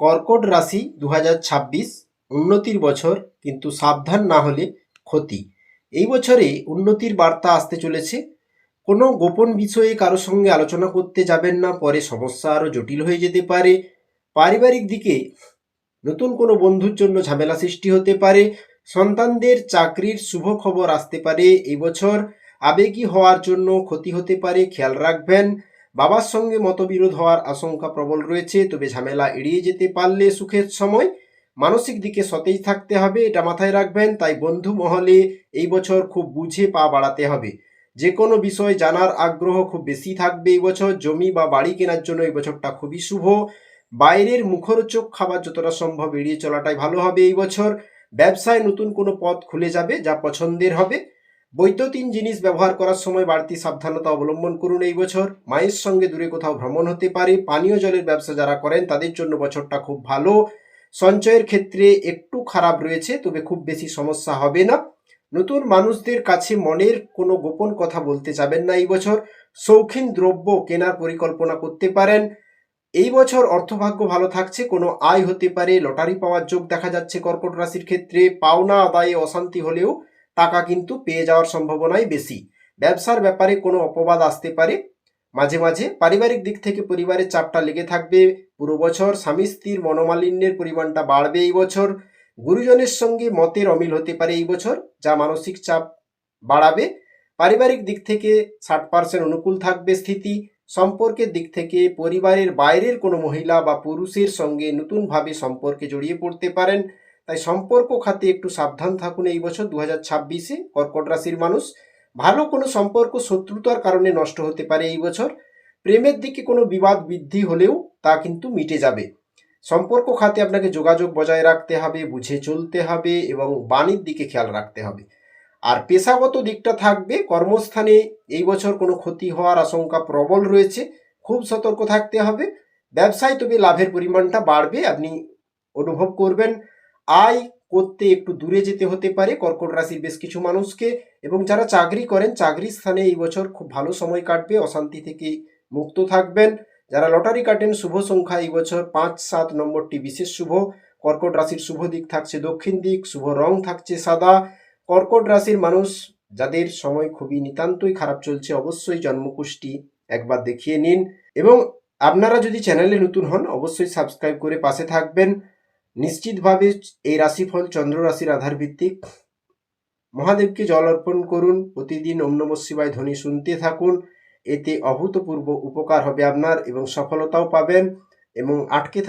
কর্কট রাশি 2026 উন্নতির বছর, কিন্তু সাবধান না হলে ক্ষতি। এই বছরে উন্নতির বার্তা আসতে চলেছে। কোনো গোপন বিষয়ে কারো সঙ্গে আলোচনা করতে যাবেন না, পরে সমস্যা আরও জটিল হয়ে যেতে পারে। পারিবারিক দিকে নতুন কোনো বন্ধুর জন্য ঝামেলা সৃষ্টি হতে পারে। সন্তানদের চাকরির শুভ খবর আসতে পারে এই বছর। আবেগী হওয়ার জন্য ক্ষতি হতে পারে, খেয়াল রাখবেন। বাবার সঙ্গে মতবিরোধ হওয়ার আশঙ্কা প্রবল রয়েছে, তবে ঝামেলা এড়িয়ে যেতে পারলে সুখের সময়। মানসিক দিকে সতেজ থাকতে হবে, এটা মাথায় রাখবেন। তাই বন্ধু মহলে এই বছর খুব বুঝে পা বাড়াতে হবে। যে কোনো বিষয় জানার আগ্রহ খুব বেশি থাকবে এই বছর। জমি বা বাড়ি কেনার জন্য এই বছরটা খুবই শুভ। বাইরের মুখরোচক খাবার যতটা সম্ভব এড়িয়ে চলাটাই ভালো হবে এই বছর। ব্যবসায় নতুন কোনো পথ খুলে যাবে, যা পছন্দের হবে। বৈদ্যুতিন জিনিস ব্যবহার করার সময় বাড়তি সাবধানতা অবলম্বন করুন এই বছর। মায়ের সঙ্গে দূরে কোথাও ভ্রমণ হতে পারে। পানীয় জলের ব্যবসা যারা করেন তাদের জন্য বছরটা খুব ভালো। সঞ্চয়ের ক্ষেত্রে একটু খারাপ রয়েছে, তবে খুব বেশি সমস্যা হবে না। নতুন মানুষদের কাছে মনের কোনো গোপন কথা বলতে যাবেন না এই বছর। শৌখিন দ্রব্য কেনার পরিকল্পনা করতে পারেন। এই বছর অর্থভাগ্য ভালো থাকছে, কোনো আয় হতে পারে। লটারি পাওয়ার যোগ দেখা যাচ্ছে কর্কট রাশির ক্ষেত্রে। পাওনা আদায়ে অশান্তি হলেও টাকা কিন্তু পেয়ে যাওয়ার সম্ভাবনাই বেশি। ব্যবসার ব্যাপারে কোনো অপবাদ আসতে পারে মাঝে মাঝে। পারিবারিক দিক থেকে পরিবারের চাপটা লেগে থাকবে পুরো বছর। স্বামী স্ত্রীর মনোমালিন্যের পরিমাণটা বাড়বে এই বছর। গুরুজনের সঙ্গে মতের অমিল হতে পারে এই বছর, যা মানসিক চাপ বাড়াবে। পারিবারিক দিক থেকে 60% অনুকূল থাকবে স্থিতি। সম্পর্কের দিক থেকে পরিবারের বাইরের কোনো মহিলা বা পুরুষের সঙ্গে নতুনভাবে সম্পর্কে জড়িয়ে পড়তে পারেন। তাই সম্পর্ক খাতে একটু সাবধান থাকুন এই বছর 2026-এ কর্কট রাশির মানুষ। ভালো কোনো সম্পর্ক শত্রুতার কারণে নষ্ট হতে পারে এই বছর। প্রেমের দিকে কোনো বিবাদ বৃদ্ধি হলেও তা কিন্তু মিটে যাবে। সম্পর্ক খাতে আপনাকে যোগাযোগ বজায় রাখতে হবে, বুঝে চলতে হবে এবং বাণীর দিকে খেয়াল রাখতে হবে। আর পেশাগত দিকটা থাকবে, কর্মস্থানে এই বছর কোনো ক্ষতি হওয়ার আশঙ্কা প্রবল রয়েছে, খুব সতর্ক থাকতে হবে। ব্যবসায় তবে লাভের পরিমাণটা বাড়বে, আপনি অনুভব করবেন। আয় করতে একটু দূরে যেতে হতে পারে কর্কট রাশির বেশ কিছু মানুষকে। এবং যারা চাকরি করেন, চাকরির স্থানে এই বছর খুব ভালো সময় কাটবে, অশান্তি থেকে মুক্ত থাকবেন। যারা লটারি কাটেন, শুভ সংখ্যা এই বছর 5-7 নম্বরটি বিশেষ শুভ। কর্কট রাশির শুভ দিক থাকছে দক্ষিণ দিক, শুভ রং থাকছে সাদা। কর্কট রাশির মানুষ যাদের সময় খুবই নিতান্তই খারাপ চলছে, অবশ্যই জন্মকুষ্টি একবার দেখিয়ে নিন। এবং আপনারা যদি চ্যানেলে নতুন হন, অবশ্যই সাবস্ক্রাইব করে পাশে থাকবেন। নিশ্চিতভাবে এই রাশিফল চন্দ্র রাশির আধার ভিত্তিক। মহাদেবকে জল অর্পণ করুন, প্রতিদিন ওম নমঃ শিবায় ধ্বনি শুনতে থাকুন। এতে অভূতপূর্ব উপকার হবে আপনার এবং সফলতাও পাবেন। এবং আটকে থাকা